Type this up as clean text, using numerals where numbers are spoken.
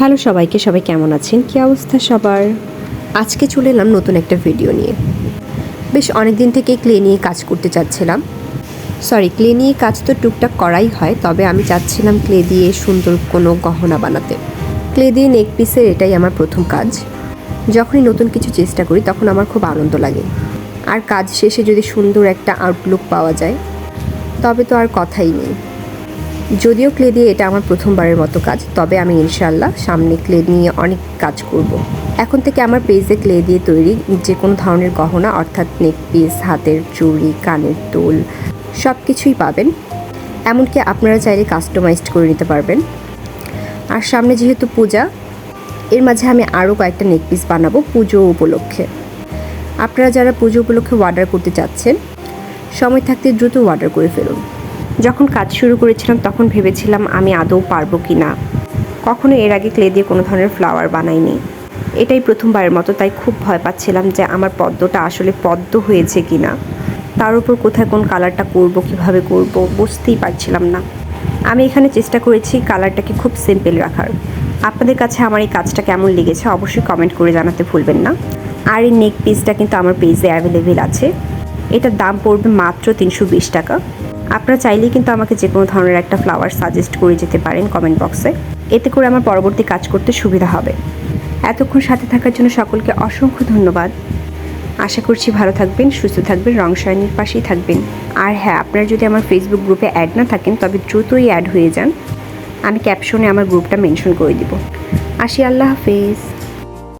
Hello সবাইকে, সবাই কেমন আছেন? কী অবস্থা সবার? আজকে চলে এলাম নতুন একটা ভিডিও নিয়ে। বেশ অনেক দিন থেকে ক্লে নিয়ে কাজ করতে চাচ্ছিলাম। ক্লে নিয়ে কাজ তো টুকটাক করাই হয়, তবে আমি চাচ্ছিলাম ক্লে দিয়ে সুন্দর কোনো গহনা বানাতে। ক্লে দিয়ে নেক পিসের এটাই আমার প্রথম কাজ। যখনই নতুন কিছু চেষ্টা করি তখন আমার খুব আনন্দ লাগে, আর কাজ শেষে যদি সুন্দর একটা আউটলুক পাওয়া যায় তবে তো আর কথাই নেই। যদিও ক্লে দিয়ে এটা আমার প্রথমবারের মতো কাজ, তবে আমি ইনশাল্লাহ সামনে ক্লে নিয়ে অনেক কাজ করব। এখন থেকে আমার পেজে ক্লে দিয়ে তৈরি যে কোনো ধরনের গহনা, অর্থাৎ নেক পিস, হাতের চুড়ি, কানের দুল সব কিছুই পাবেন। এমনকি আপনারা চাইলে কাস্টমাইজড করে নিতে পারবেন। আর সামনে যেহেতু পূজা, এর মাঝে আমি আরও কয়েকটা নেক পিস বানাবো পুজো উপলক্ষে। আপনারা যারা পুজো উপলক্ষে অর্ডার করতে চাচ্ছেন, সময় থাকতে দ্রুত অর্ডার করে ফেলুন। যখন কাজ শুরু করেছিলাম তখন ভেবেছিলাম আমি আদৌ পারবো কি না। কখনো এর আগে ক্লে দিয়ে কোনো ধরনের ফ্লাওয়ার বানাইনি, এটাই প্রথমবারের মতো। তাই খুব ভয় পাচ্ছিলাম যে আমার পদ্মটা আসলে পদ্ম হয়েছে কি না, তার উপর কোথায় কোন কালারটা করব, কিভাবে করব বুঝতেই পারছিলাম না। আমি এখানে চেষ্টা করেছি কালারটাকে খুব সিম্পল রাখার। আপনাদের কাছে আমার এই কাজটা কেমন লেগেছে অবশ্যই কমেন্ট করে জানাতে ভুলবেন না। আর এই নেক পিসটা কিন্তু আমার পেজে অ্যাভেলেবেল আছে। এটার দাম পড়বে মাত্র 320 টাকা। আপনারা চাইলেই কিন্তু আমাকে যে কোনো ধরনের একটা ফ্লাওয়ার সাজেস্ট করে যেতে পারেন কমেন্ট বক্সে, এতে করে আমার পরবর্তী কাজ করতে সুবিধা হবে। এতক্ষণ সাথে থাকার জন্য সকলকে অসংখ্য ধন্যবাদ। আশা করছি ভালো থাকবেন, সুস্থ থাকবেন, রং শাইনির পাশেই থাকবেন। আর হ্যাঁ, আপনারা যদি আমার ফেসবুক গ্রুপে অ্যাড না থাকেন তবে দ্রুতই অ্যাড হয়ে যান। আমি ক্যাপশনে আমার গ্রুপটা মেনশন করে দিব। আসি, আল্লাহ হাফেজ।